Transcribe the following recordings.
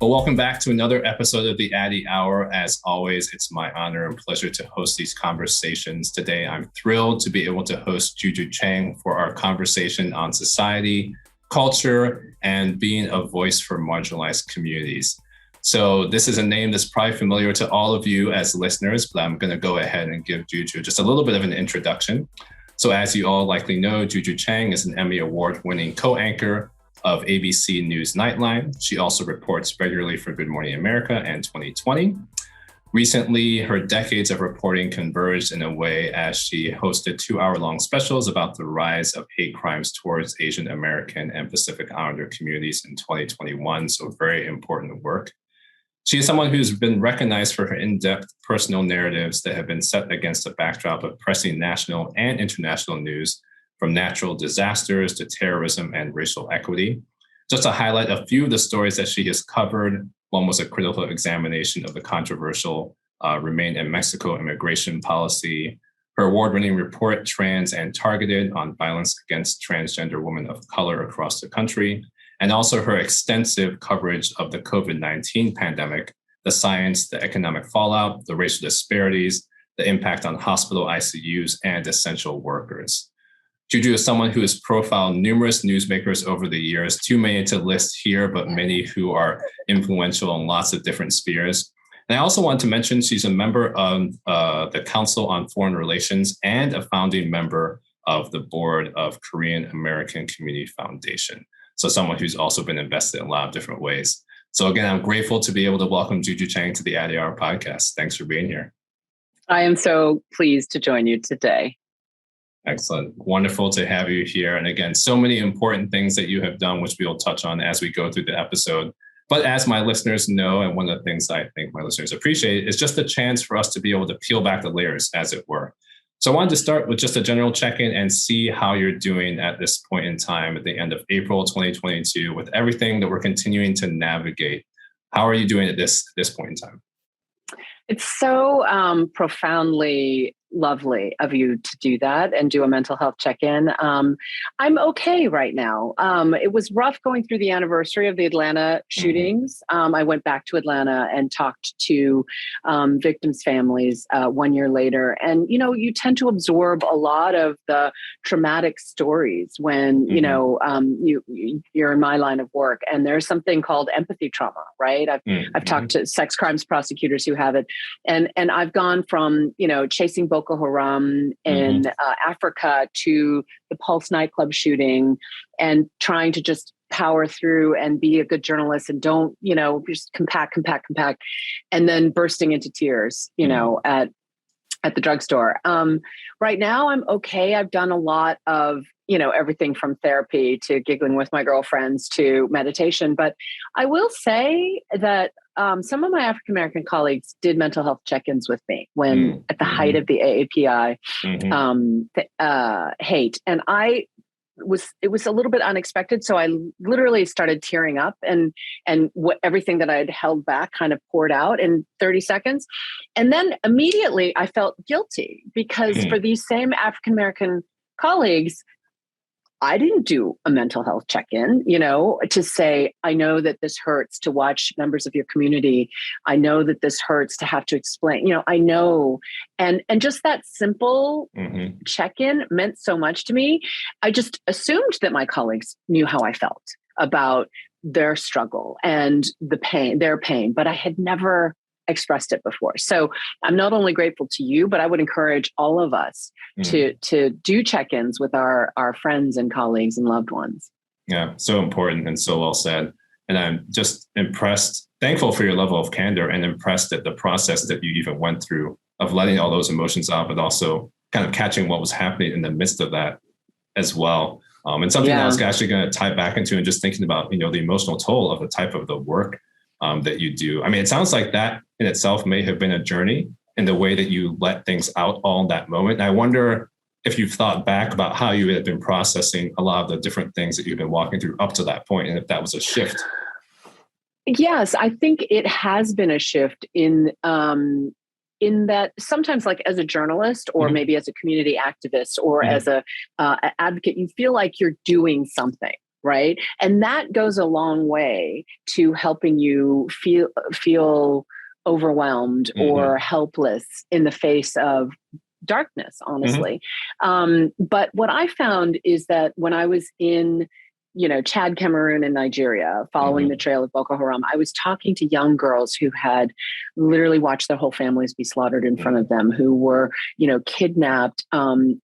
Well, welcome back to another episode of the Addy Hour. As always, it's my honor and pleasure to host these conversations. Today, I'm thrilled to be able to host Juju Chang for our conversation on society, culture, and being a voice for marginalized communities. So this is a name that's probably familiar to all of you as listeners, but I'm going to go ahead and give Juju just a little bit of an introduction. So as you all likely know, Juju Chang is an Emmy Award-winning co-anchor of ABC News Nightline. She also reports regularly for Good Morning America and 2020. Recently, her decades of reporting converged in a way as she hosted 2-hour-long specials about the rise of hate crimes towards Asian American and Pacific Islander communities in 2021. So very important work. She is someone who's been recognized for her in-depth personal narratives that have been set against a backdrop of pressing national and international news, from natural disasters to terrorism and racial equity. Just to highlight a few of the stories that she has covered, one was a critical examination of the controversial Remain in Mexico immigration policy. Her award-winning report, Trans and Targeted, on violence against transgender women of color across the country, and also her extensive coverage of the COVID-19 pandemic, the science, the economic fallout, the racial disparities, the impact on hospital ICUs and essential workers. Juju is someone who has profiled numerous newsmakers over the years, too many to list here, but many who are influential in lots of different spheres. And I also want to mention she's a member of the Council on Foreign Relations and a founding member of the board of Korean American Community Foundation. So someone who's also been invested in a lot of different ways. So again, I'm grateful to be able to welcome Juju Chang to the Addy Hour podcast. Thanks for being here. I am so pleased to join you today. Excellent. Wonderful to have you here. And again, so many important things that you have done, which we'll touch on as we go through the episode. But as my listeners know, and one of the things I think my listeners appreciate is just a chance for us to be able to peel back the layers, as it were. So I wanted to start with just a general check-in and see how you're doing at this point in time at the end of April 2022 with everything that we're continuing to navigate. How are you doing at this point in time? It's so profoundly lovely of you to do that and do a mental health check-in. I'm okay right now. It was rough going through the anniversary of the Atlanta shootings. I went back to Atlanta and talked to victims' families 1 year later. And, you know, you tend to absorb a lot of the traumatic stories when, you know, you're in my line of work, and there's something called empathy trauma, right? I've talked to sex crimes prosecutors who have it. And I've gone from, you know, chasing Boko Haram in Africa to the Pulse nightclub shooting and trying to just power through and be a good journalist and don't, you know, just compact, and then bursting into tears, you know, at the drugstore. Right now I'm okay. I've done a lot of, you know, everything from therapy to giggling with my girlfriends to meditation. But I will say that some of my African-American colleagues did mental health check-ins with me when at the height of the AAPI hate. And it was a little bit unexpected. So I literally started tearing up and everything that I'd held back kind of poured out in 30 seconds. And then immediately I felt guilty because for these same African-American colleagues, I didn't do a mental health check-in, you know, to say, I know that this hurts to watch members of your community. I know that this hurts to have to explain, you know, I know. And just that simple check-in meant so much to me. I just assumed that my colleagues knew how I felt about their struggle and their pain, but I had never expressed it before. So I'm not only grateful to you, but I would encourage all of us to do check-ins with our friends and colleagues and loved ones. Yeah, so important and so well said. And I'm just impressed, thankful for your level of candor and impressed at the process that you even went through of letting all those emotions out, but also kind of catching what was happening in the midst of that as well. And something that I was actually going to tie back into and just thinking about, you know, the emotional toll of the type of the work that you do. I mean, it sounds like that in itself may have been a journey in the way that you let things out all in that moment. And I wonder if you've thought back about how you had been processing a lot of the different things that you've been walking through up to that point, and if that was a shift. Yes, I think it has been a shift in that sometimes, like as a journalist or maybe as a community activist or as a advocate, you feel like you're doing something, right? And that goes a long way to helping you feel overwhelmed or helpless in the face of darkness, honestly. But what I found is that when I was in Chad, Cameroon, and Nigeria, following the trail of Boko Haram, I was talking to young girls who had literally watched their whole families be slaughtered in front of them, who were, kidnapped,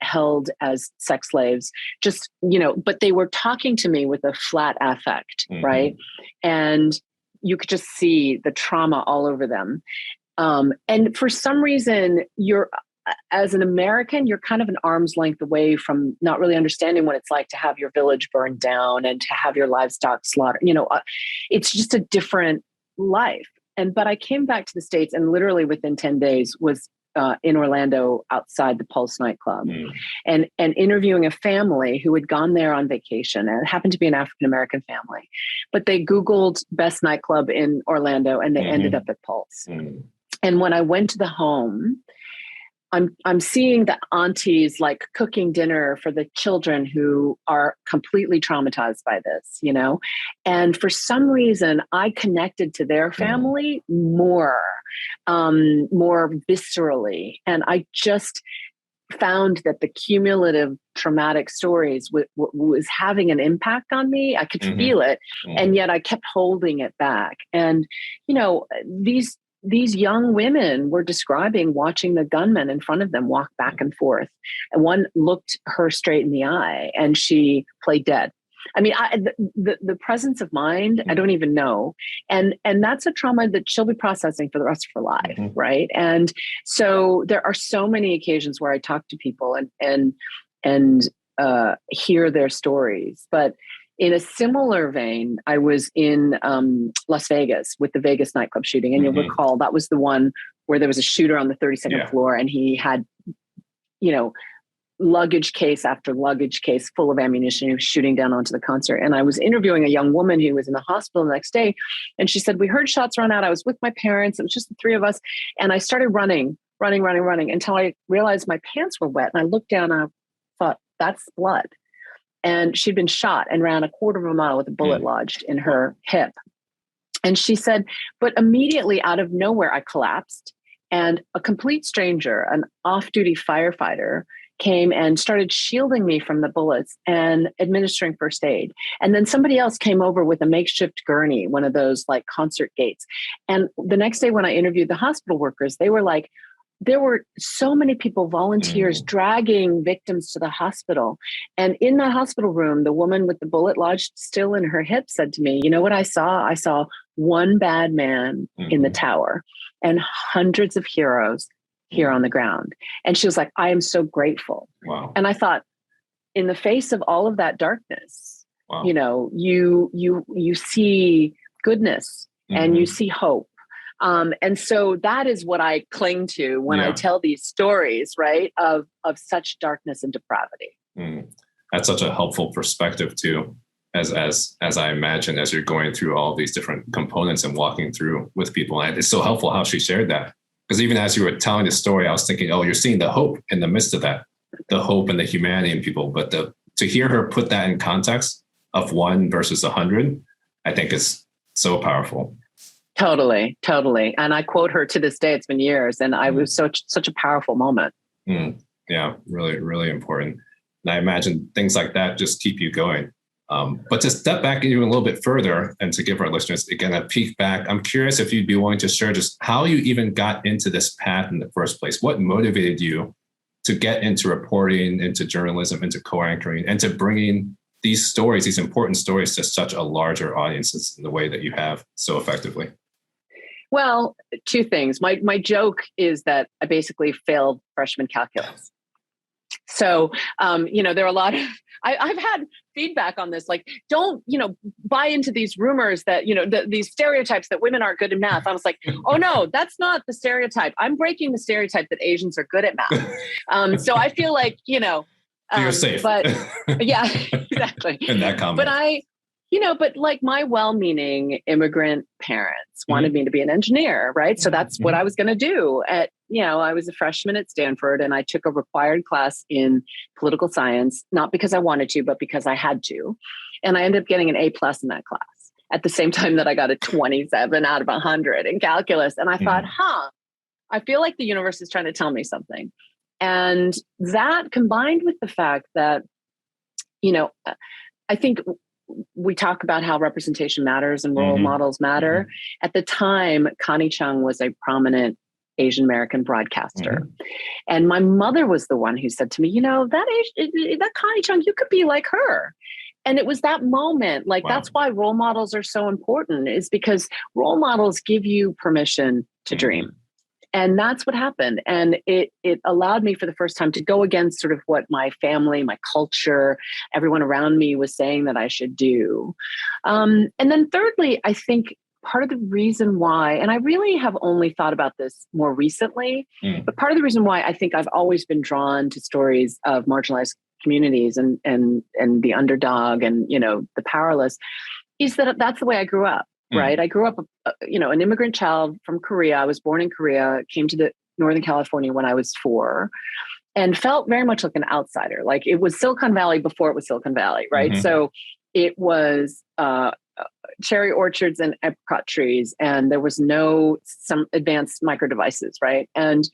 held as sex slaves, but they were talking to me with a flat affect, right? And you could just see the trauma all over them. And for some reason, as an American, you're kind of an arm's length away from not really understanding what it's like to have your village burned down and to have your livestock slaughtered. It's just a different life. But I came back to the States and literally within 10 days was in Orlando outside the Pulse nightclub and interviewing a family who had gone there on vacation, and it happened to be an African-American family, but they Googled best nightclub in Orlando and they ended up at Pulse. And when I went to the home, I'm seeing the aunties like cooking dinner for the children who are completely traumatized by this, and for some reason I connected to their family more viscerally. And I just found that the cumulative traumatic stories was having an impact on me. I could feel it. And yet I kept holding it back. And, these young women were describing watching the gunmen in front of them walk back and forth. And one looked her straight in the eye and she played dead. I mean, the presence of mind, I don't even know. And that's a trauma that she'll be processing for the rest of her life. Right. And so there are so many occasions where I talk to people and hear their stories. But in a similar vein, I was in Las Vegas with the Vegas nightclub shooting. And you'll recall that was the one where there was a shooter on the 32nd floor and he had, luggage case after luggage case full of ammunition. He was shooting down onto the concert. And I was interviewing a young woman who was in the hospital the next day. And she said, we heard shots run out. I was with my parents. It was just the three of us. And I started running until I realized my pants were wet. And I looked down and I thought, that's blood. And she'd been shot and ran a quarter of a mile with a bullet lodged in her hip. And she said, but immediately out of nowhere, I collapsed. And a complete stranger, an off-duty firefighter, came and started shielding me from the bullets and administering first aid. And then somebody else came over with a makeshift gurney, one of those like concert gates. And the next day when I interviewed the hospital workers, they were like, there were so many people, volunteers, dragging victims to the hospital. And in that hospital room, the woman with the bullet lodged still in her hip said to me, you know what I saw? I saw one bad man in the tower and hundreds of heroes here on the ground. And she was like, I am so grateful. Wow. And I thought, in the face of all of that darkness, you see goodness and you see hope. And so that is what I cling to when I tell these stories, right, of such darkness and depravity. That's such a helpful perspective too, as I imagine, as you're going through all these different components and walking through with people. And it's so helpful how she shared that, because even as you were telling the story, I was thinking, oh, you're seeing the hope in the midst of that, the hope and the humanity in people. But to hear her put that in context of 1 versus 100, I think is so powerful. Totally. And I quote her to this day. It's been years, and I was such a powerful moment. Yeah, really, really important. And I imagine things like that just keep you going. But to step back even a little bit further and to give our listeners, again, a peek back, I'm curious if you'd be willing to share just how you even got into this path in the first place. What motivated you to get into reporting, into journalism, into co-anchoring, and to bringing these stories, these important stories, to such a larger audience in the way that you have so effectively? Well, two things. My joke is that I basically failed freshman calculus. So, there are a lot of, I've had feedback on this, like, don't, buy into these rumors that, these stereotypes that women aren't good in math. I was like, oh no, that's not the stereotype. I'm breaking the stereotype that Asians are good at math. So I feel like, you're safe. But yeah, exactly. In that comment. But like my well-meaning immigrant parents wanted me to be an engineer, right? So that's what I was going to do at I was a freshman at Stanford and I took a required class in political science, not because I wanted to, but because I had to. And I ended up getting an A+ in that class at the same time that I got a 27 out of 100 in calculus. And I thought, I feel like the universe is trying to tell me something. And that combined with the fact that, I think we talk about how representation matters and role models matter. At the time, Connie Chung was a prominent Asian American broadcaster. And my mother was the one who said to me, that Connie Chung, you could be like her. And it was that moment, that's why role models are so important, is because role models give you permission to dream. And that's what happened. And it allowed me for the first time to go against sort of what my family, my culture, everyone around me was saying that I should do. And then thirdly, I think part of the reason why, and I really have only thought about this more recently, but part of the reason why I think I've always been drawn to stories of marginalized communities and the underdog and, the powerless, is that that's the way I grew up. Right. I grew up, an immigrant child from Korea. I was born in Korea, came to Northern California when I was 4 and felt very much like an outsider. Like it was Silicon Valley before it was Silicon Valley. Right. So it was cherry orchards and apricot trees, and there was some advanced micro devices. Right. And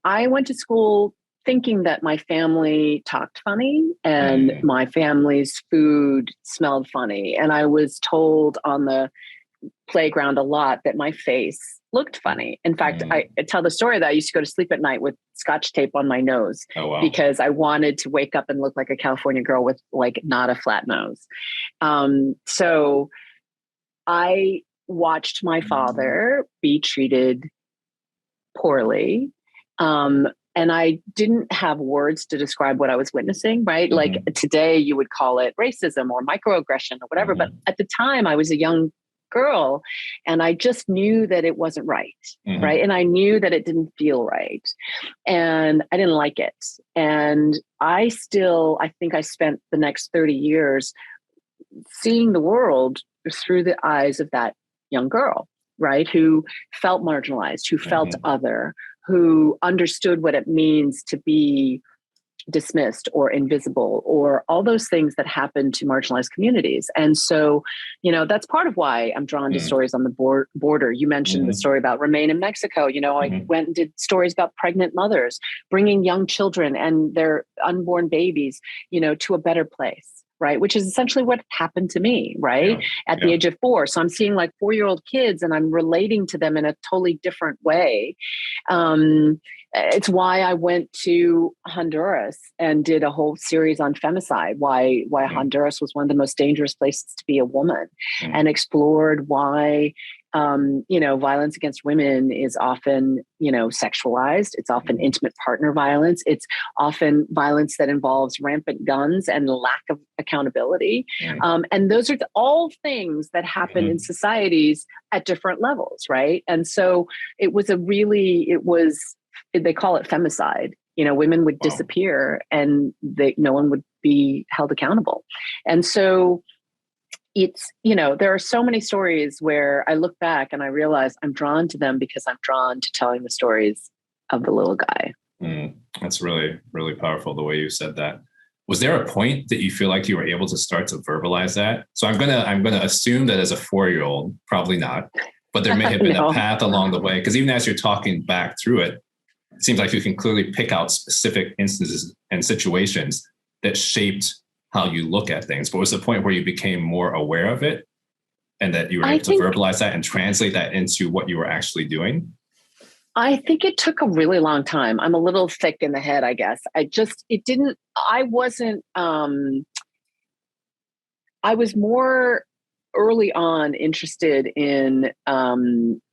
I went to school thinking that my family talked funny and my family's food smelled funny. And I was told on the playground a lot that my face looked funny. In fact, I tell the story that I used to go to sleep at night with Scotch tape on my nose because I wanted to wake up and look like a California girl with not a flat nose. So I watched my father be treated poorly. And I didn't have words to describe what I was witnessing, right? Like today you would call it racism or microaggression or whatever. But at the time I was a young girl and I just knew that it wasn't right. Right. And I knew that it didn't feel right. And I didn't like it. And I think I spent the next 30 years seeing the world through the eyes of that young girl, right? Who felt marginalized, who felt other, who understood what it means to be dismissed or invisible or all those things that happen to marginalized communities. And so, that's part of why I'm drawn to stories on the border. You mentioned the story about Remain in Mexico. I went and did stories about pregnant mothers, bringing young children and their unborn babies, to a better place. Right. Which is essentially what happened to me, right. At the age of 4. So I'm seeing 4-year-old kids and I'm relating to them in a totally different way. It's why I went to Honduras and did a whole series on femicide, why Honduras was one of the most dangerous places to be a woman, and explored why violence against women is often, sexualized. It's often intimate partner violence. It's often violence that involves rampant guns and lack of accountability. And those are all things that happen in societies at different levels, right? And so they call it femicide. Women would disappear and no one would be held accountable. And so it's, there are so many stories where I look back and I realize I'm drawn to them because I'm drawn to telling the stories of the little guy. That's really, really powerful the way you said that. Was there a point that you feel like you were able to start to verbalize that? So I'm gonna assume that as a 4-year-old, probably not, but there may have been a path along the way. Because even as you're talking back through it, it seems like you can clearly pick out specific instances and situations that shaped how you look at things. But was the point where you became more aware of it and that you were able to verbalize that and translate that into what you were actually doing? I think it took a really long time. I'm a little thick in the head, I guess. I was more early on interested in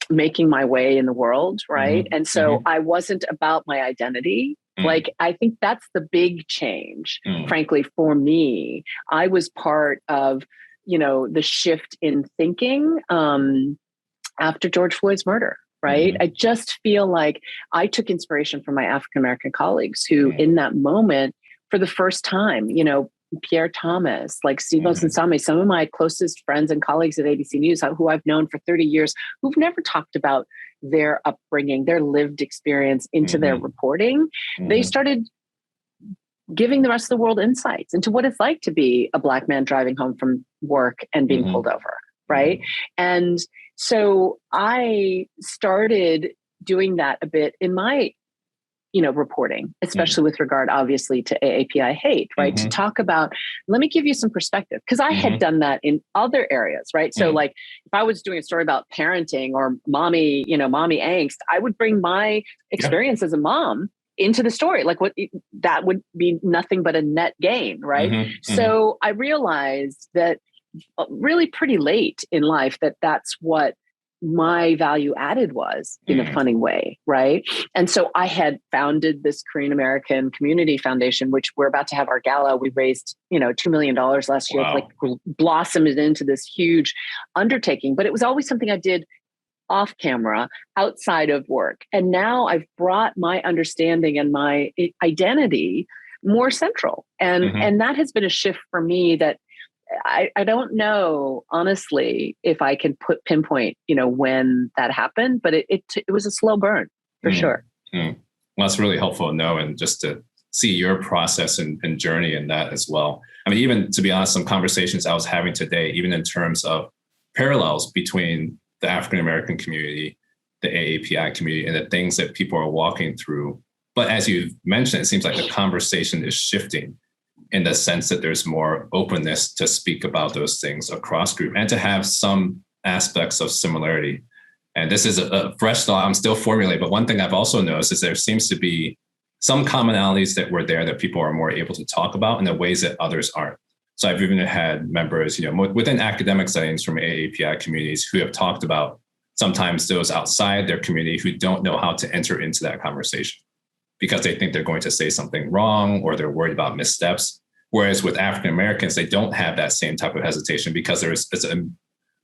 making my way in the world, right? And so I wasn't about my identity. I think that's the big change, frankly, for me. I was part of, the shift in thinking after George Floyd's murder, right? I just feel like I took inspiration from my African-American colleagues who in that moment, for the first time, Pierre Thomas, like Steve Mosensame, some of my closest friends and colleagues at ABC News who I've known for 30 years, who've never talked about their upbringing, their lived experience into their reporting. They started giving the rest of the world insights into what it's like to be a Black man driving home from work and being pulled over, right? And so I started doing that a bit in my reporting, especially with regard, obviously, to AAPI hate, right? To talk about, let me give you some perspective, because I had done that in other areas, right? So like if I was doing a story about parenting or mommy angst, I would bring my experience as a mom into the story. Like that would be nothing but a net gain, right? So I realized that really pretty late in life that's what my value added was in a funny way, right? And so I had founded this Korean American Community Foundation, which we're about to have our gala. We raised, $2 million last year. Wow. Like blossomed into this huge undertaking, but it was always something I did off camera, outside of work. And now I've brought my understanding and my identity more central. And that has been a shift for me that I don't know, honestly, if I can pinpoint, when that happened, but it was a slow burn for sure. Well, that's really helpful to know, and just to see your process and journey in that as well. I mean, even to be honest, some conversations I was having today, even in terms of parallels between the African-American community, the AAPI community, and the things that people are walking through. But as you've mentioned, it seems like the conversation is shifting in the sense that there's more openness to speak about those things across group and to have some aspects of similarity. And this is a fresh thought I'm still formulating, but one thing I've also noticed is there seems to be some commonalities that were there that people are more able to talk about in the ways that others aren't. So I've even had members, within academic settings from AAPI communities who have talked about sometimes those outside their community who don't know how to enter into that conversation because they think they're going to say something wrong or they're worried about missteps. Whereas with African Americans, they don't have that same type of hesitation because it's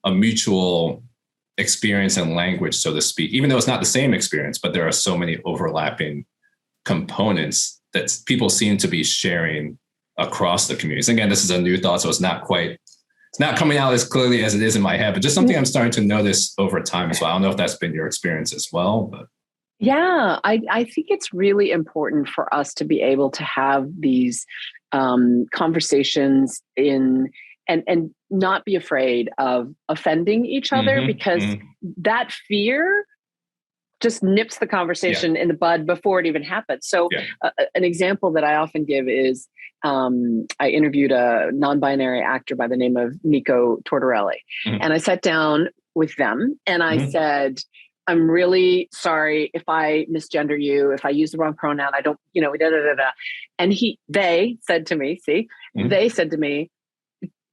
a mutual experience and language, so to speak, even though it's not the same experience, but there are so many overlapping components that people seem to be sharing across the communities. Again, this is a new thought, so it's not coming out as clearly as it is in my head, but just something I'm starting to notice over time as well. I don't know if that's been your experience as well, but. Yeah, I think it's really important for us to be able to have these conversations and not be afraid of offending each other, because that fear just nips the conversation in the bud before it even happens. So an example that I often give is I interviewed a non-binary actor by the name of Nico Tortorelli. And I sat down with them and I said, I'm really sorry if I misgender you, if I use the wrong pronoun, I don't, And they said to me,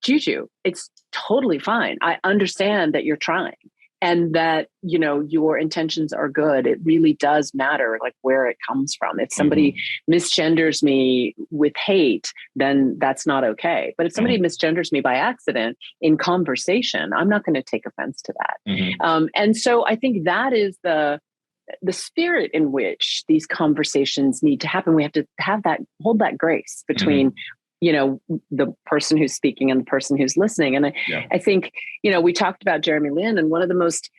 Juju, it's totally fine. I understand that you're trying and that, your intentions are good. It really does matter, like where it comes from. If somebody misgenders me with hate, then that's not okay. But if somebody misgenders me by accident in conversation, I'm not going to take offense to that. And so I think that is the spirit in which these conversations need to happen. We have to hold that grace between the person who's speaking and the person who's listening. And I think, we talked about Jeremy Lin, and one of the most,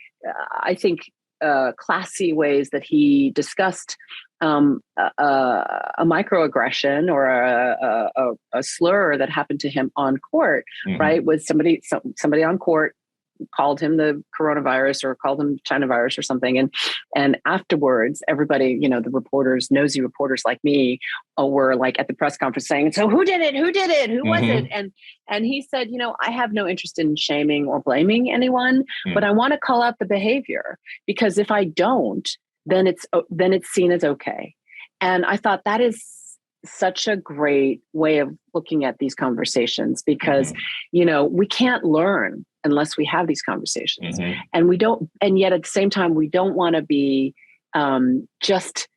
classy ways that he discussed a microaggression or a slur that happened to him on court, right? Was somebody on court called him the coronavirus or called him China virus or something. And afterwards, everybody, the reporters, nosy reporters like me, were like at the press conference saying, so who did it? Who was it? And he said, I have no interest in shaming or blaming anyone, but I want to call out the behavior, because if I don't, then it's seen as okay. And I thought that is such a great way of looking at these conversations, because, we can't learn unless we have these conversations. And we don't, and yet at the same time, we don't want to be just,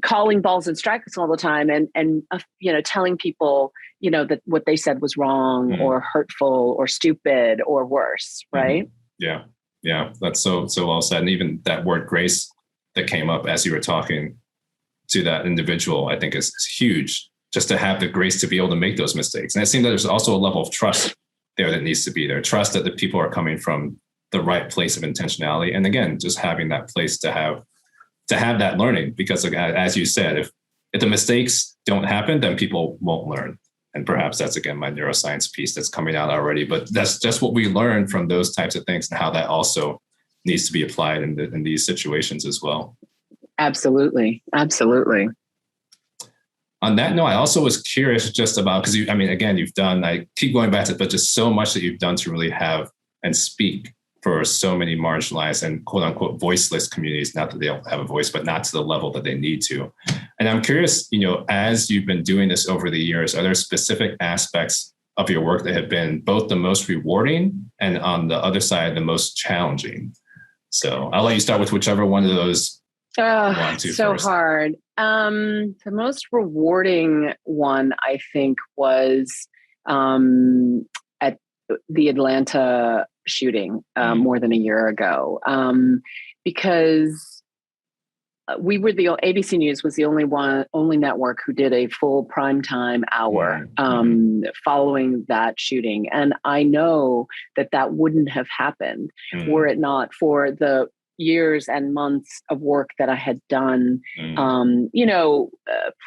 calling balls and strikes all the time and telling people, that what they said was wrong or hurtful or stupid or worse. Right. Yeah. That's so well said. And even that word grace that came up as you were talking to that individual, I think is huge, just to have the grace to be able to make those mistakes. And it seems that there's also a level of trust there that needs to be there. Trust that the people are coming from the right place of intentionality. And again, just having that place to have that learning, because as you said, if the mistakes don't happen, then people won't learn. And perhaps that's, again, my neuroscience piece that's coming out already, but that's just what we learn from those types of things and how that also needs to be applied in these situations as well. Absolutely. Absolutely. On that note, I also was curious just about, because you've done, I keep going back to it, but just so much that you've done to really have and speak for so many marginalized and quote unquote voiceless communities, not that they don't have a voice, but not to the level that they need to. And I'm curious, as you've been doing this over the years, are there specific aspects of your work that have been both the most rewarding and on the other side, the most challenging? So I'll let you start with whichever one of those you want to so first. Hard. The most rewarding one, I think, was at the Atlanta shooting more than a year ago, because we were ABC News was the only network who did a full primetime hour following that shooting. And I know that wouldn't have happened were it not for the years and months of work that I had done,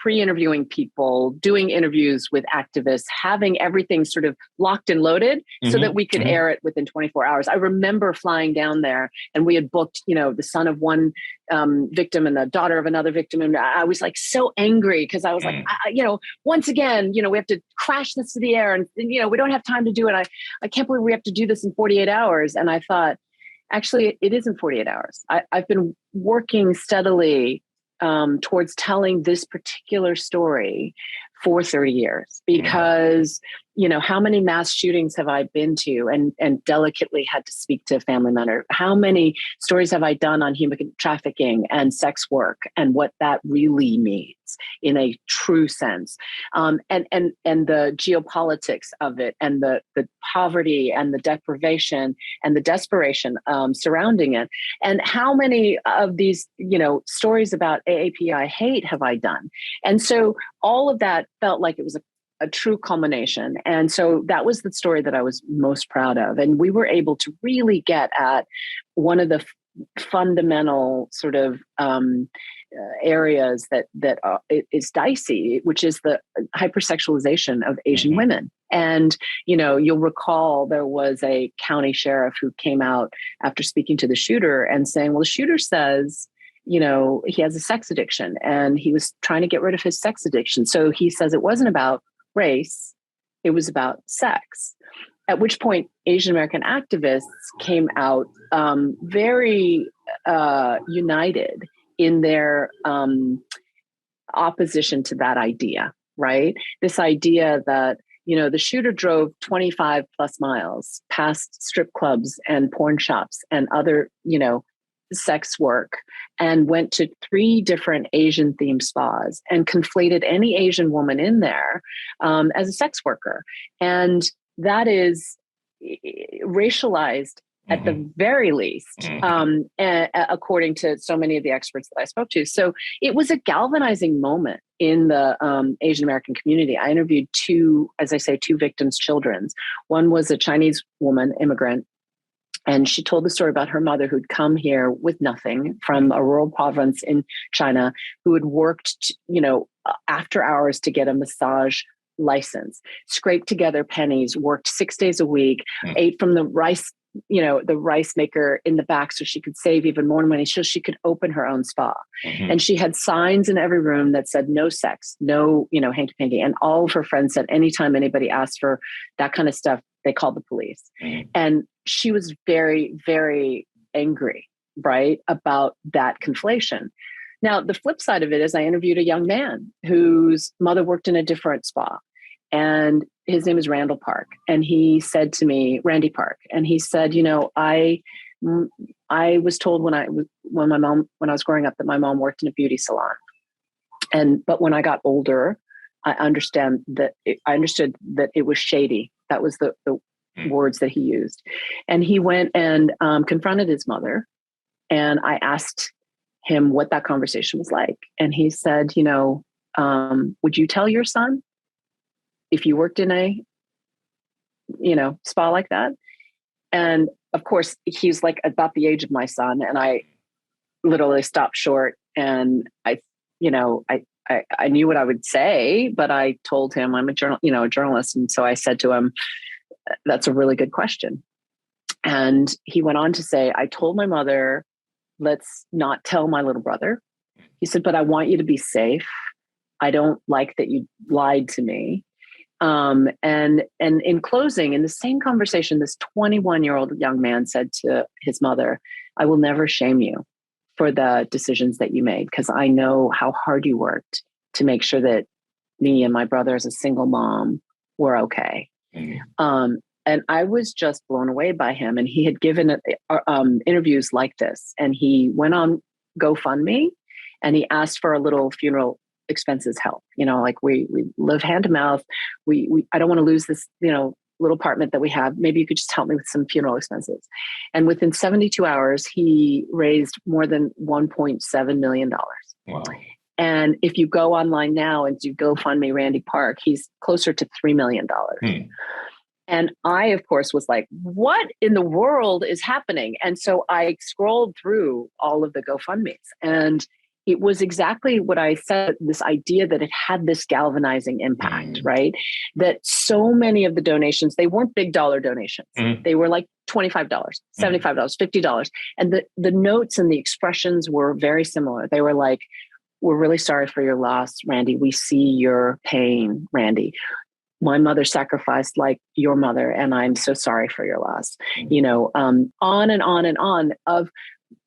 pre-interviewing people, doing interviews with activists, having everything sort of locked and loaded so that we could air it within 24 hours. I remember flying down there and we had booked, the son of one victim and the daughter of another victim. And I was like so angry because I was like, once again, we have to crash this to the air and we don't have time to do it. I can't believe we have to do this in 48 hours. And I thought, actually, it isn't 48 hours. I've been working steadily towards telling this particular story for 30 years because, how many mass shootings have I been to and delicately had to speak to a family member? How many stories have I done on human trafficking and sex work and what that really means in a true sense? And the geopolitics of it and the poverty and the deprivation and the desperation surrounding it. And how many of these, stories about AAPI hate have I done? And so all of that felt like it was a true culmination. And so that was the story that I was most proud of. And we were able to really get at one of the fundamental sort of areas that is dicey, which is the hypersexualization of Asian women. And, you'll recall there was a county sheriff who came out after speaking to the shooter and saying, well, the shooter says, he has a sex addiction and he was trying to get rid of his sex addiction. So he says it wasn't about race, it was about sex. At which point Asian American activists came out very united in their opposition to that idea, right? This idea that, the shooter drove 25 plus miles past strip clubs and porn shops and other, sex work and went to 3 different Asian themed spas and conflated any Asian woman in there as a sex worker. And that is racialized at the very least, according to so many of the experts that I spoke to. So it was a galvanizing moment in the Asian American community. I interviewed 2 victims' children. One was a Chinese woman, immigrant, and she told the story about her mother who'd come here with nothing from a rural province in China, who had worked, after hours to get a massage license, scraped together pennies, worked 6 days a week, ate from the rice maker in the back so she could save even more money so she could open her own spa. And she had signs in every room that said no sex, no, hanky-panky. And all of her friends said anytime anybody asked for that kind of stuff, they called the police. And she was very, very angry, right, about that conflation. Now, the flip side of it is I interviewed a young man whose mother worked in a different spa. And his name is Randall Park. And he said to me, Randy Park, and he said, I was told when I was growing up that my mom worked in a beauty salon. But when I got older, I understood that it was shady. That was the words that he used. And he went and confronted his mother. And I asked him what that conversation was like. And he said, would you tell your son if you worked in a, spa like that? And of course, he's like about the age of my son. And I literally stopped short, and I knew what I would say, but I told him I'm a journalist. And so I said to him, that's a really good question. And he went on to say, I told my mother, let's not tell my little brother. He said, but I want you to be safe. I don't like that you lied to me. And in closing, in the same conversation, this 21-year-old young man said to his mother, I will never shame you for the decisions that you made, because I know how hard you worked to make sure that me and my brother as a single mom were okay. Mm-hmm. And I was just blown away by him. And he had given interviews like this, and he went on GoFundMe and he asked for a little funeral expenses help. Like we live hand to mouth. I don't want to lose this, little apartment that we have. Maybe you could just help me with some funeral expenses. And within 72 hours, he raised more than $1.7 million. Wow. And if you go online now and do GoFundMe Randy Park, he's closer to $3 million. And I, of course, was like, what in the world is happening? And so I scrolled through all of the GoFundMes, and it was exactly what I said, this idea that it had this galvanizing impact, right? That so many of the donations, they weren't big dollar donations. They were like $25, $75, $50. And the notes and the expressions were very similar. They were like, we're really sorry for your loss, Randy. We see your pain, Randy. My mother sacrificed like your mother, and I'm so sorry for your loss. On and on and on of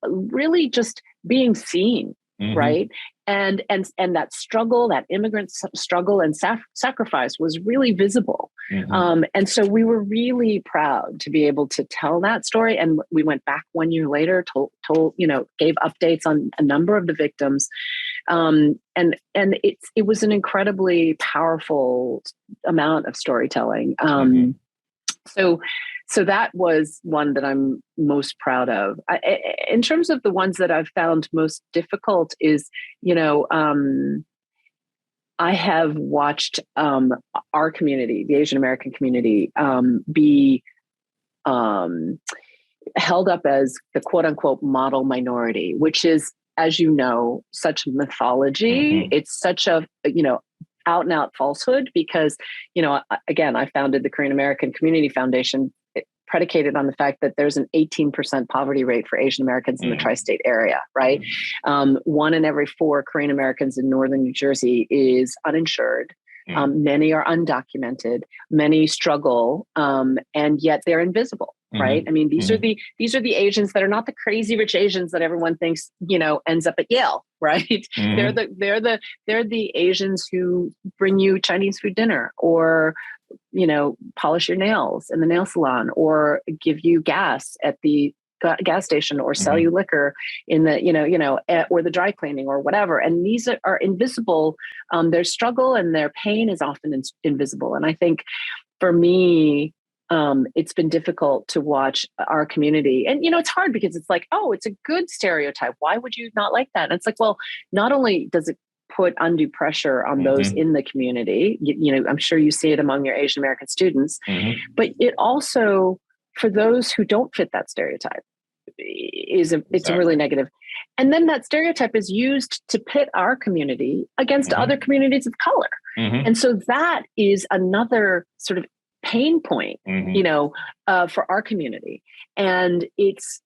really just being seen. Right. And that struggle, that immigrant struggle and sacrifice was really visible. And so we were really proud to be able to tell that story. And we went back 1 year later, gave updates on a number of the victims. And it was an incredibly powerful amount of storytelling. So that was one that I'm most proud of. In terms of the ones that I've found most difficult is, I have watched our community, the Asian American community, be held up as the quote unquote model minority, which is, as you know, such mythology. It's such a, out and out falsehood because, again, I founded the Korean American Community Foundation predicated on the fact that there's an 18% poverty rate for Asian Americans in the tri-state area, right? 1 in every 4 Korean Americans in northern New Jersey is uninsured. Many are undocumented. Many struggle, and yet they're invisible, right? I mean, these are the Asians that are not the crazy rich Asians that everyone thinks ends up at Yale, right? They're the Asians who bring you Chinese food dinner, or polish your nails in the nail salon, or give you gas at the gas station, or sell you liquor in the, or the dry cleaning or whatever. And these are invisible. Their struggle and their pain is often invisible. And I think for me, it's been difficult to watch our community. And, it's hard because it's like, oh, it's a good stereotype. Why would you not like that? And it's like, well, not only does it put undue pressure on those in the community, I'm sure you see it among your Asian American students, but it also, for those who don't fit that stereotype, it's a really negative. And then that stereotype is used to pit our community against other communities of color. And so that is another sort of pain point, for our community. And it's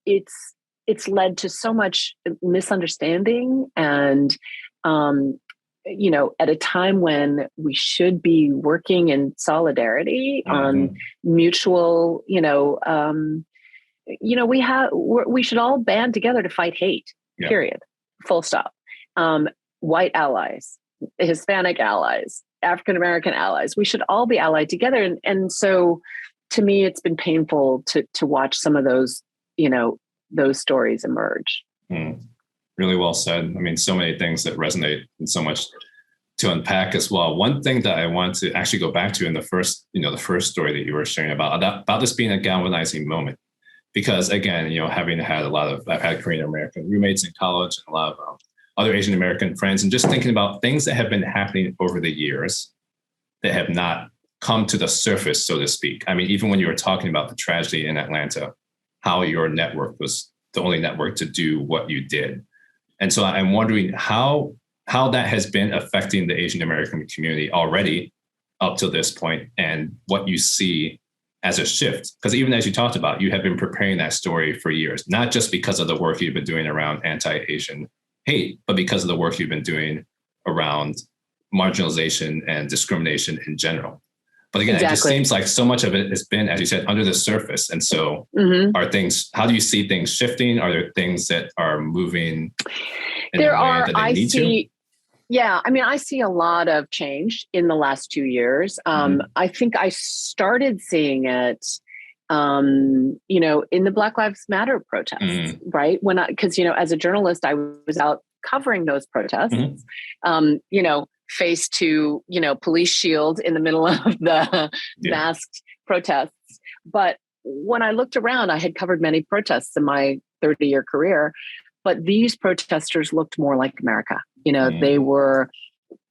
led to so much misunderstanding and, at a time when we should be working in solidarity on mutual, we should all band together to fight hate, period, full stop. White allies, Hispanic allies, African-American allies, we should all be allied together. And so to me, it's been painful to watch some of those, those stories emerge. Really well said. I mean, so many things that resonate and so much to unpack as well. One thing that I want to actually go back to in the first story that you were sharing about this being a galvanizing moment, because again, having had I've had Korean American roommates in college, and a lot of other Asian American friends and just thinking about things that have been happening over the years that have not come to the surface, so to speak. I mean, even when you were talking about the tragedy in Atlanta, how your network was the only network to do what you did. And so I'm wondering how that has been affecting the Asian American community already up to this point, and what you see as a shift. Because even as you talked about, you have been preparing that story for years, not just because of the work you've been doing around anti-Asian hate, but because of the work you've been doing around marginalization and discrimination in general. But again, It just seems like so much of it has been, as you said, under the surface. And so how do you see things shifting? Are there things that are moving in the way that they need to? Yeah, I mean, I see a lot of change in the last 2 years. I think I started seeing it, in the Black Lives Matter protests, right? Because, as a journalist, I was out covering those protests, face to, police shield in the middle of the masked protests. But when I looked around, I had covered many protests in my 30-year career, but these protesters looked more like America. They were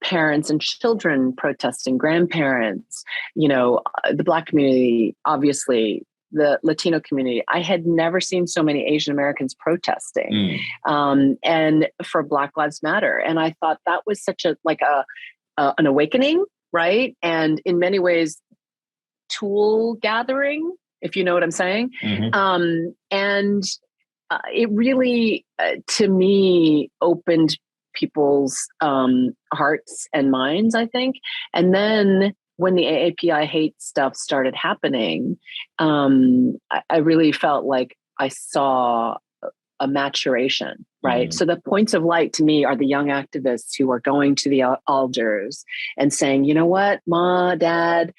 parents and children protesting, grandparents, the Black community, obviously, the Latino community. I had never seen so many Asian Americans protesting, and for Black Lives Matter. And I thought that was such an awakening, right? And in many ways, tool gathering, if you know what I'm saying. It really, to me, opened people's hearts and minds, I think. And then when the AAPI hate stuff started happening, I really felt like I saw a maturation, right? So the points of light to me are the young activists who are going to the alders and saying, you know what, Ma, Dad,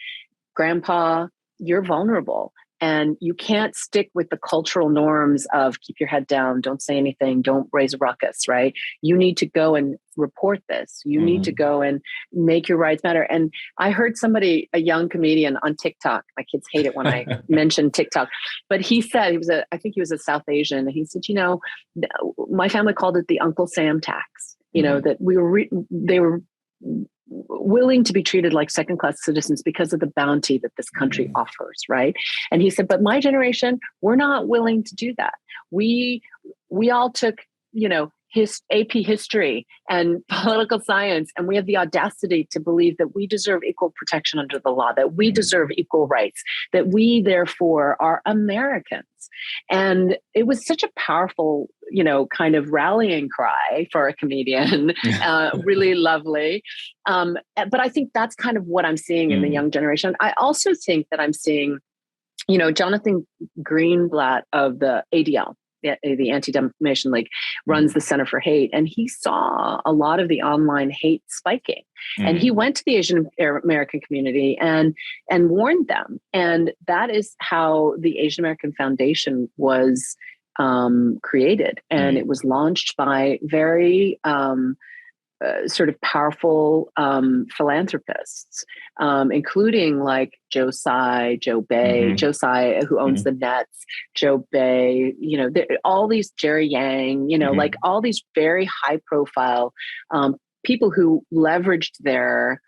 Grandpa, you're vulnerable. And you can't stick with the cultural norms of keep your head down, don't say anything, don't raise a ruckus, right? You need to go and report this. You need to go and make your rights matter. And I heard somebody, a young comedian on TikTok, my kids hate it when I mention TikTok, but he said, I think he was a South Asian. And he said, my family called it the Uncle Sam tax, that they were willing to be treated like second-class citizens because of the bounty that this country offers, right? And he said, but my generation, we're not willing to do that. We all took, his AP history and political science, and we have the audacity to believe that we deserve equal protection under the law, that we deserve equal rights, that we therefore are Americans. And it was such a powerful, kind of rallying cry for a comedian, really lovely. But I think that's kind of what I'm seeing in the young generation. I also think that I'm seeing, Jonathan Greenblatt of the ADL, the Anti-Defamation League, runs the Center for Hate. And he saw a lot of the online hate spiking. And he went to the Asian American community and warned them. And that is how the Asian American Foundation was created. And it was launched by very sort of powerful philanthropists, including like Joe Tsai, Joe Bay, Joe Tsai, who owns the Nets, Joe Bay, all these, Jerry Yang, like all these very high profile people who leveraged their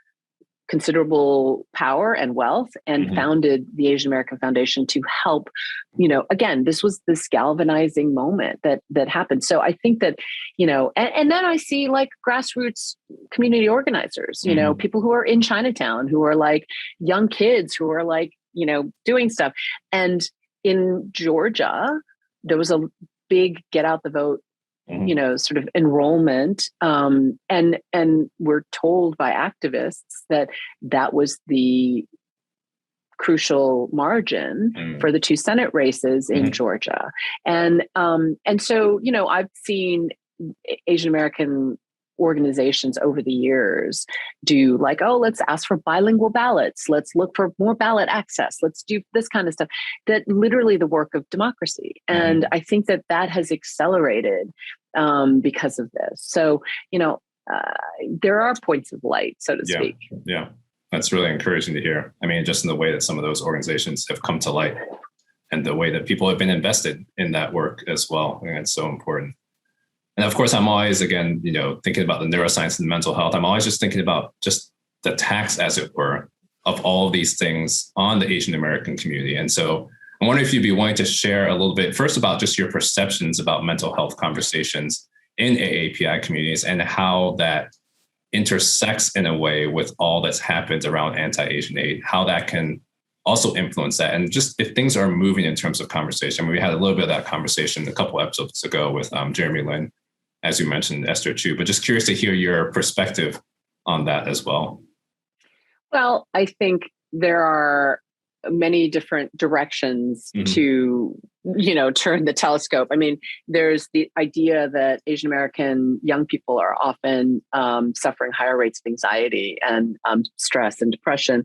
considerable power and wealth and founded the Asian American Foundation to help, again, this was this galvanizing moment that happened. So I think that, and then I see like grassroots community organizers, people who are in Chinatown, who are like young kids who are like, doing stuff. And in Georgia, there was a big get out the vote, sort of enrollment. And we're told by activists that was the crucial margin for the two Senate races in Georgia. And so, I've seen Asian American organizations over the years do like, oh, let's ask for bilingual ballots. Let's look for more ballot access. Let's do this kind of stuff. That literally the work of democracy. And I think that has accelerated because of this. So, there are points of light, so to speak. Yeah. That's really encouraging to hear. I mean, just in the way that some of those organizations have come to light and the way that people have been invested in that work as well. I think it's so important. And of course, I'm always, again, thinking about the neuroscience and mental health. I'm always just thinking about just the tax, as it were, of all of these things on the Asian American community. And so I'm wondering if you'd be willing to share a little bit first about just your perceptions about mental health conversations in AAPI communities and how that intersects in a way with all that's happened around anti-Asian hate, how that can also influence that. And just if things are moving in terms of conversation. We had a little bit of that conversation a couple episodes ago with Jeremy Lin, as you mentioned, Esther Chu, but just curious to hear your perspective on that as well. Well, I think there are many different directions to, turn the telescope. I mean, there's the idea that Asian American young people are often suffering higher rates of anxiety and stress and depression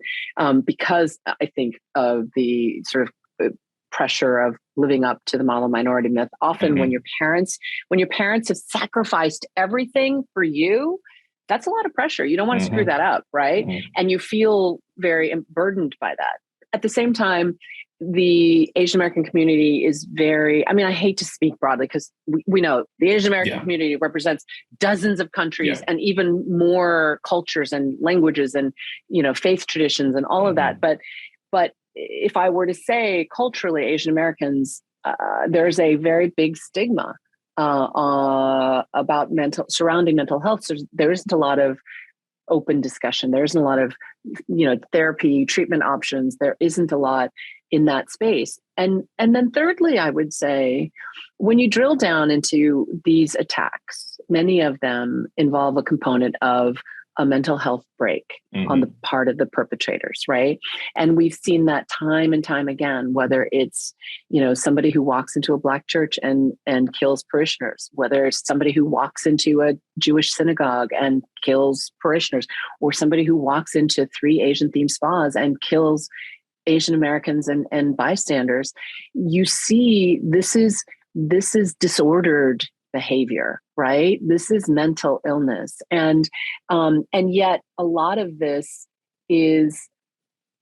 because I think of the sort of pressure of living up to the model minority myth. Often when your parents have sacrificed everything for you, that's a lot of pressure. You don't want to screw that up, right? And you feel very burdened by that. At the same time, the Asian American community is very, I hate to speak broadly because we know the Asian American community represents dozens of countries and even more cultures and languages and, faith traditions and all of that. But if I were to say culturally, Asian Americans, there's a very big stigma about surrounding mental health. So there isn't a lot of open discussion. There isn't a lot of, therapy, treatment options. There isn't a lot in that space. And then thirdly, I would say, when you drill down into these attacks, many of them involve a component of a mental health break on the part of the perpetrators, right? And we've seen that time and time again, whether it's, somebody who walks into a Black church and kills parishioners, whether it's somebody who walks into a Jewish synagogue and kills parishioners, or somebody who walks into 3 Asian-themed spas and kills Asian Americans and bystanders. You see, this is disordered behavior, right? This is mental illness. And yet a lot of this is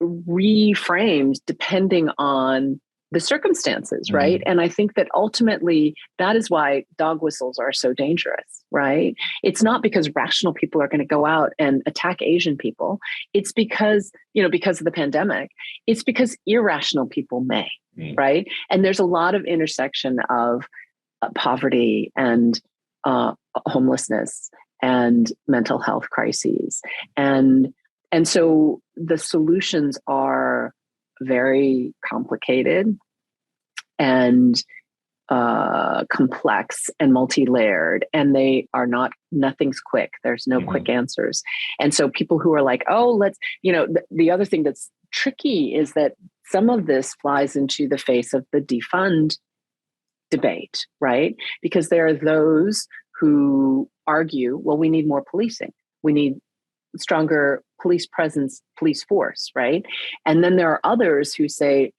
reframed depending on the circumstances, right? And I think that ultimately that is why dog whistles are so dangerous, right? It's not because rational people are going to go out and attack Asian people. It's because, because of the pandemic, it's because irrational people may, right? And there's a lot of intersection of poverty and homelessness and mental health crises. And so the solutions are very complicated and complex and multi-layered, and they are nothing's quick. There's no quick answers. And so people who are like, the other thing that's tricky is that some of this flies into the face of the defund debate, right? Because there are those who argue, well, we need more policing. We need stronger police presence, police force, right? And then there are others who say,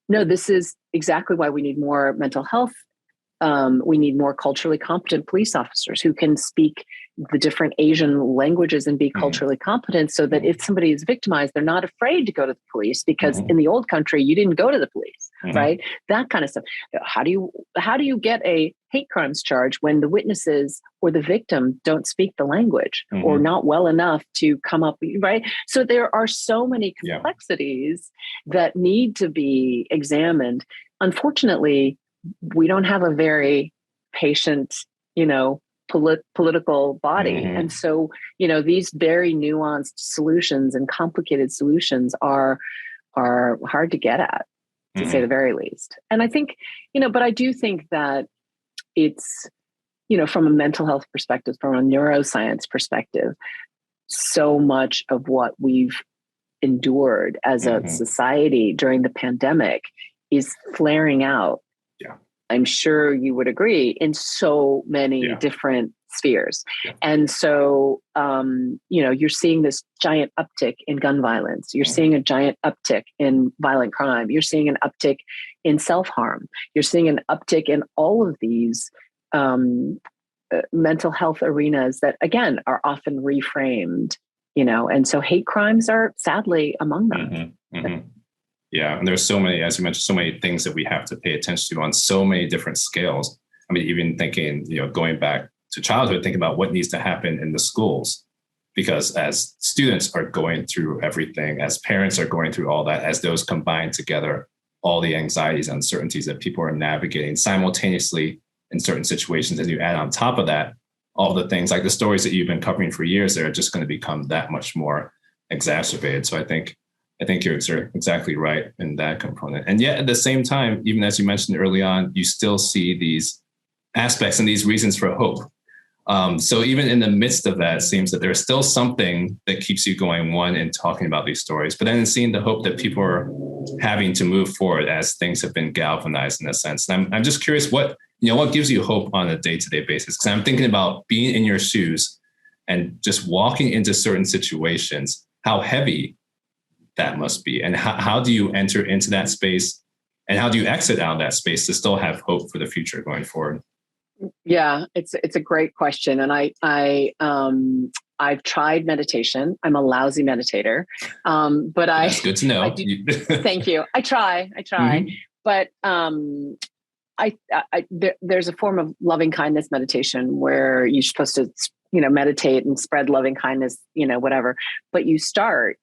no, this is exactly why we need more mental health. We need more culturally competent police officers who can speak the different Asian languages and be culturally competent, so that if somebody is victimized, they're not afraid to go to the police, because in the old country, you didn't go to the police, right? That kind of stuff. How do you get a hate crimes charge when the witnesses or the victim don't speak the language or not well enough to come up, right? So there are so many complexities that need to be examined. Unfortunately, we don't have a very patient, political body. And so, these very nuanced solutions and complicated solutions are hard to get at, to say the very least. And I think, but I do think that it's, from a mental health perspective, from a neuroscience perspective, so much of what we've endured as a society during the pandemic is flaring out. I'm sure you would agree, in so many different spheres. And so, you're seeing this giant uptick in gun violence. You're seeing a giant uptick in violent crime. You're seeing an uptick in self-harm. You're seeing an uptick in all of these mental health arenas that, again, are often reframed, and so hate crimes are sadly among them. Yeah, and there's so many, as you mentioned, so many things that we have to pay attention to on so many different scales. I mean, even thinking, going back to childhood, think about what needs to happen in the schools. Because as students are going through everything, as parents are going through all that, as those combine together, all the anxieties, uncertainties that people are navigating simultaneously in certain situations, as you add on top of that, all the things like the stories that you've been covering for years, they're just going to become that much more exacerbated. So I think you're exactly right in that component. And yet at the same time, even as you mentioned early on, you still see these aspects and these reasons for hope. So even in the midst of that, it seems that there's still something that keeps you going, one, in talking about these stories, but then seeing the hope that people are having to move forward as things have been galvanized in a sense. And I'm just curious what gives you hope on a day-to-day basis? Because I'm thinking about being in your shoes and just walking into certain situations, how heavy that must be. And how do you enter into that space, and how do you exit out of that space to still have hope for the future going forward? Yeah, it's a great question. And I've tried meditation. I'm a lousy meditator. But that's good to know. Thank you. I try, Mm-hmm. but there's a form of loving kindness meditation where you're supposed to, meditate and spread loving kindness, whatever, but you start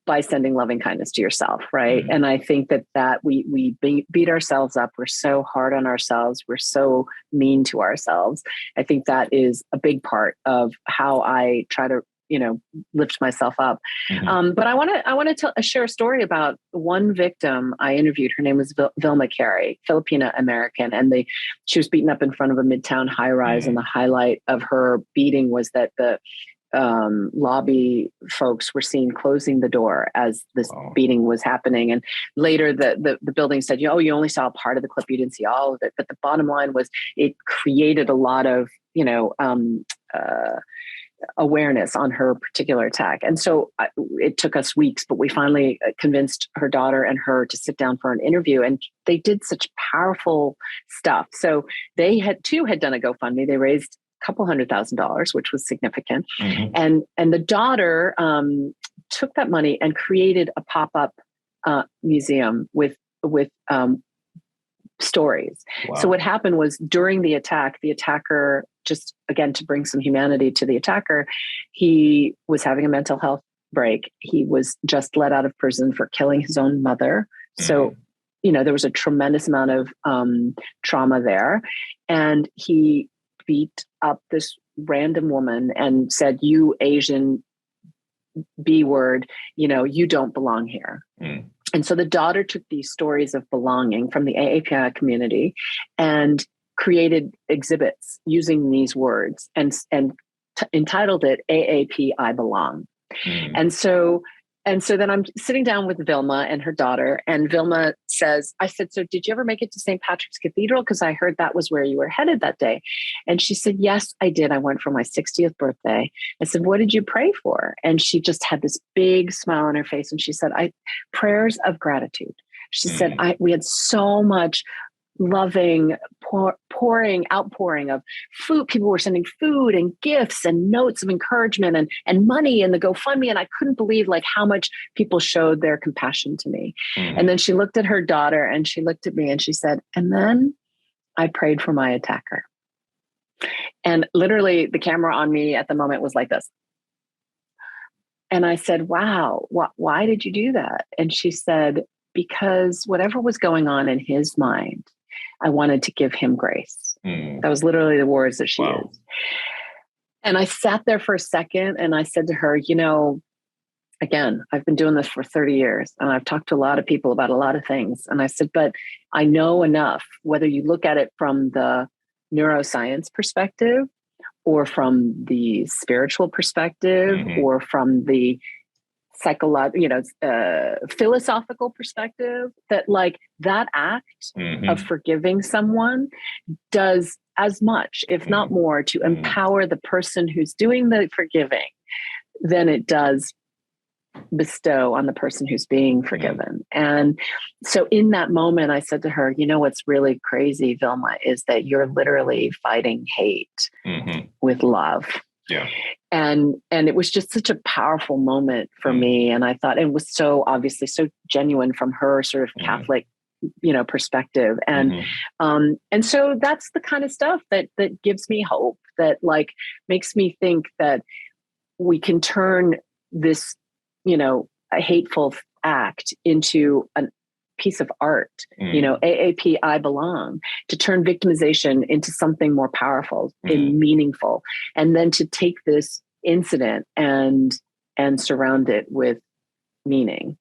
by sending loving kindness to yourself. Right. Mm-hmm. And I think that we beat ourselves up. We're so hard on ourselves. We're so mean to ourselves. I think that is a big part of how I try to, lift myself up. Mm-hmm. But I want to share a story about one victim I interviewed. Her name was Vilma Carey, Filipina American, and she was beaten up in front of a Midtown high rise. Mm-hmm. And the highlight of her beating was that the lobby folks were seen closing the door as this beating was happening. And later the building said, you only saw a part of the clip, you didn't see all of it. But the bottom line was it created a lot of, awareness on her particular attack. And so it took us weeks, but we finally convinced her daughter and her to sit down for an interview, and they did such powerful stuff. So they had done a GoFundMe. They raised couple $100,000, which was significant. Mm-hmm. And the daughter took that money and created a pop-up museum with stories. Wow. So what happened was during the attack, the attacker, just again, to bring some humanity to the attacker, he was having a mental health break. He was just let out of prison for killing his own mother. Mm-hmm. So, there was a tremendous amount of trauma there. And he beat up this random woman and said, "You Asian B word, you don't belong here." Mm. And so the daughter took these stories of belonging from the AAPI community and created exhibits using these words and entitled it AAPI I Belong. Mm. And so then I'm sitting down with Vilma and her daughter, and Vilma I said, "So did you ever make it to St. Patrick's Cathedral? Because I heard that was where you were headed that day." And she said, "Yes, I did. I went for my 60th birthday." I said, "What did you pray for?" And she just had this big smile on her face. And she said, prayers of gratitude. She said, we had so much loving outpouring of food. People were sending food and gifts and notes of encouragement and money in the GoFundMe. And I couldn't believe how much people showed their compassion to me. Mm-hmm. And then she looked at her daughter and she looked at me and she said, "And then I prayed for my attacker." And literally the camera on me at the moment was like this. And I said, "Wow, why did you do that?" And she said, "Because whatever was going on in his mind, I wanted to give him grace." Mm. That was literally the words that she used. And I sat there for a second and I said to her, again, I've been doing this for 30 years and I've talked to a lot of people about a lot of things. And I said, but I know enough, whether you look at it from the neuroscience perspective or from the spiritual perspective, mm-hmm. or from the philosophical perspective, that that act, mm-hmm. of forgiving someone does as much, if not more, to empower the person who's doing the forgiving than it does bestow on the person who's being forgiven. And so in that moment, I said to her, what's really crazy, Vilma, is that you're literally fighting hate, mm-hmm. with love. Yeah. And it was just such a powerful moment for me. And I thought it was so obviously so genuine from her sort of Catholic perspective. And so that's the kind of stuff that gives me hope, that like makes me think that we can turn this, a hateful act into a piece of art, AAPI, I belong, to turn victimization into something more powerful and meaningful. And then to take this incident and surround it with meaning.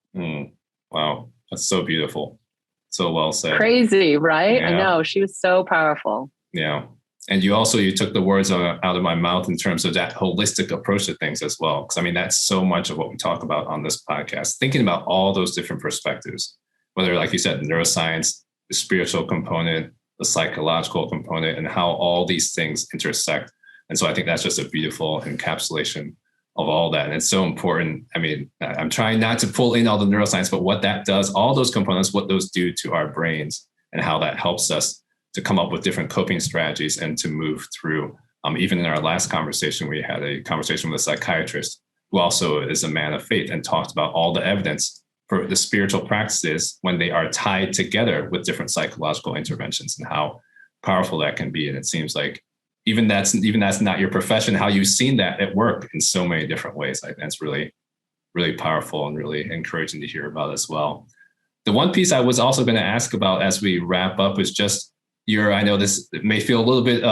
Wow. That's so beautiful. So well said. Crazy, right? Yeah. I know. She was so powerful. Yeah. And you took the words out of my mouth in terms of that holistic approach to things as well. Because I mean, that's so much of what we talk about on this podcast, thinking about all those different perspectives, whether, like you said, neuroscience, the spiritual component, the psychological component, and how all these things intersect. And so I think that's just a beautiful encapsulation of all that. And it's so important. I mean, I'm trying not to pull in all the neuroscience, but what that does, all those components, what those do to our brains and how that helps us to come up with different coping strategies and to move through. Even in our last conversation, we had a conversation with a psychiatrist who also is a man of faith and talked about all the evidence for the spiritual practices when they are tied together with different psychological interventions and how powerful that can be. And it seems like even that's not your profession, how you've seen that at work in so many different ways. I think that's really, really powerful and really encouraging to hear about as well. The one piece I was also going to ask about as we wrap up is just I know this may feel a little bit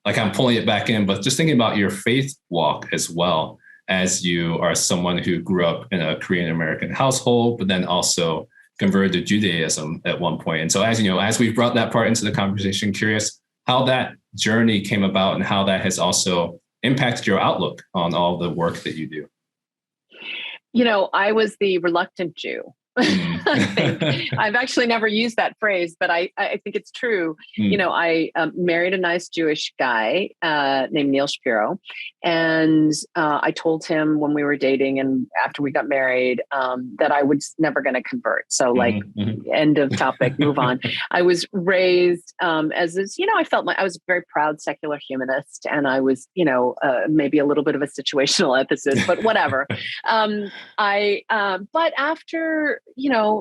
like I'm pulling it back in, but just thinking about your faith walk as well, as you are someone who grew up in a Korean American household, but then also converted to Judaism at one point. And so as we've brought that part into the conversation, curious how that journey came about and how that has also impacted your outlook on all the work that you do. I was the reluctant Jew. I think I've actually never used that phrase, but I think it's true. I married a nice Jewish guy named Neil Shapiro, and I told him when we were dating and after we got married that I was never going to convert. So end of topic, move on. I was raised as this, I felt I was a very proud secular humanist, and I was, maybe a little bit of a situational ethicist, but whatever. But after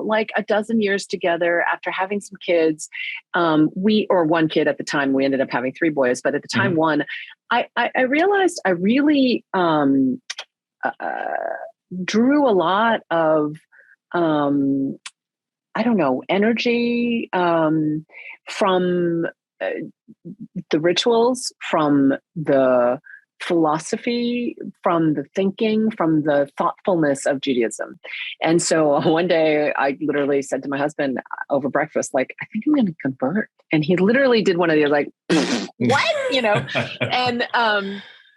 like a dozen years together, after having some kids, one kid at the time, we ended up having 3 boys, but at the time one, I realized I really drew a lot of, energy from the rituals, from the philosophy, from the thinking, from the thoughtfulness of Judaism. And so one day I literally said to my husband over breakfast, like, I think I'm going to convert. And he literally did one of these like, what?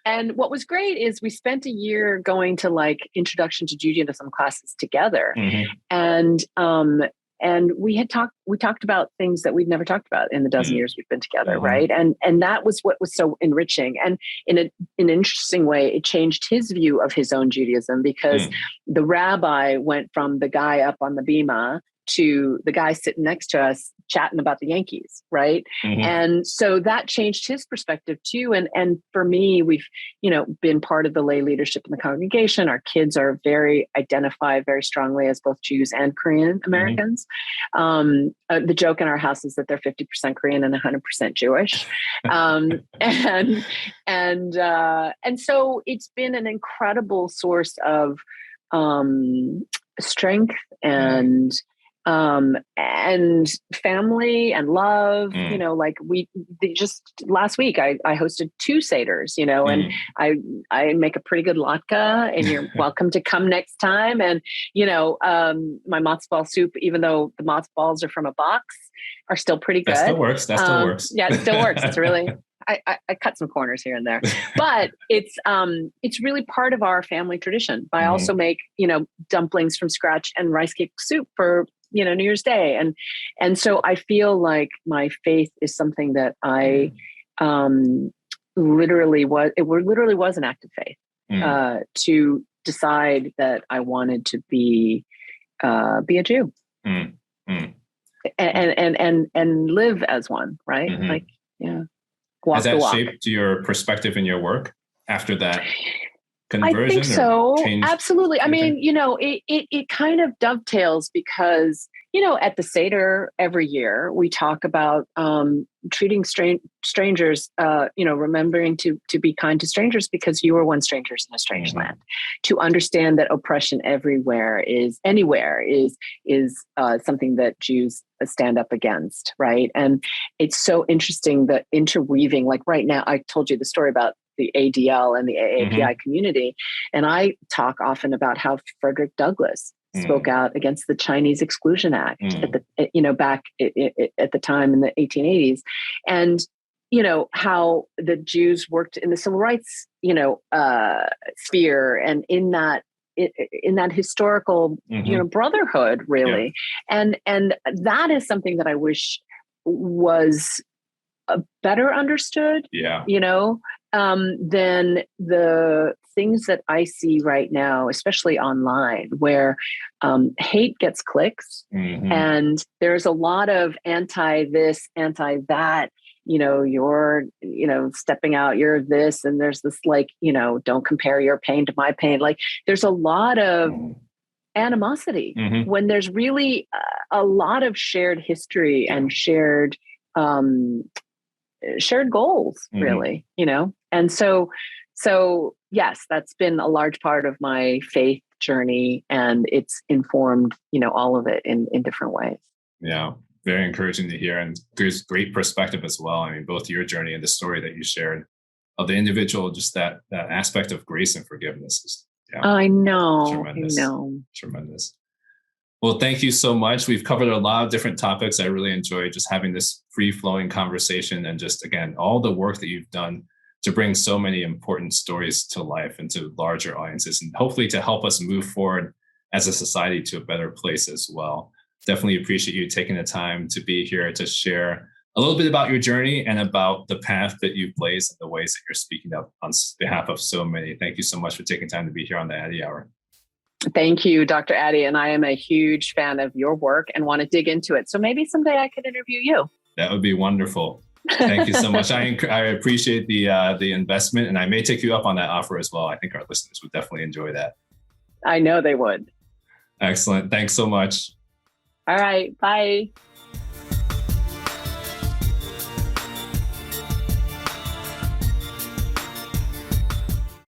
And what was great is we spent a year going to like introduction to Judaism classes together. And we talked about things that we'd never talked about in the dozen years we've been together. Right. And that was what was so enriching. And in an interesting way, it changed his view of his own Judaism, because the rabbi went from the guy up on the bima to the guy sitting next to us chatting about the Yankees. Right. And so that changed his perspective too. And for me, we've, been part of the lay leadership in the congregation. Our kids are identify very strongly as both Jews and Korean Americans. The joke in our house is that they're 50% Korean and 100% Jewish. And so it's been an incredible source of strength and family and love, like just last week, I hosted 2 seders, and I make a pretty good latke, and you're welcome to come next time. And, my matzo ball soup, even though the matzo balls are from a box, are still pretty good. That still works. Yeah, it still works. It's really, I cut some corners here and there, but it's really part of our family tradition. I also make, dumplings from scratch and rice cake soup for, New Year's Day. And so I feel like my faith is something that I literally was an act of faith to decide that I wanted to be a Jew and live as one, right? Like, yeah. Has that shaped your perspective in your work after that conversion? I think so. Absolutely. I mean, it kind of dovetails because, at the Seder every year, we talk about treating strangers, remembering to be kind to strangers because you were once strangers in a strange land. To understand that oppression anywhere is something that Jews stand up against, right? And it's so interesting that interweaving, like right now, I told you the story about the ADL and the AAPI community, and I talk often about how Frederick Douglass spoke out against the Chinese Exclusion Act back at the time in the 1880s, and how the Jews worked in the civil rights sphere, and in that historical brotherhood, really, and that is something that I wish was better understood. Than the things that I see right now, especially online, where hate gets clicks, and there's a lot of anti this, anti that. You're stepping out, you're this, and there's this don't compare your pain to my pain. Like there's a lot of animosity when there's really a lot of shared history and shared goals, really, And so yes, that's been a large part of my faith journey, and it's informed, all of it in different ways. Yeah. Very encouraging to hear. And there's great perspective as well. I mean, both your journey and the story that you shared of the individual, just that aspect of grace and forgiveness is I know. Tremendous. Well, thank you so much. We've covered a lot of different topics. I really enjoyed just having this free-flowing conversation, and just, again, all the work that you've done to bring so many important stories to life and to larger audiences, and hopefully to help us move forward as a society to a better place as well. Definitely appreciate you taking the time to be here to share a little bit about your journey and about the path that you've blazed and the ways that you're speaking up on behalf of so many. Thank you so much for taking time to be here on the Addy Hour. Thank you, Dr. Addy. And I am a huge fan of your work and want to dig into it. So maybe someday I could interview you. That would be wonderful. Thank you so much. I appreciate the investment, and I may take you up on that offer as well. I think our listeners would definitely enjoy that. I know they would. Excellent. Thanks so much. All right. Bye.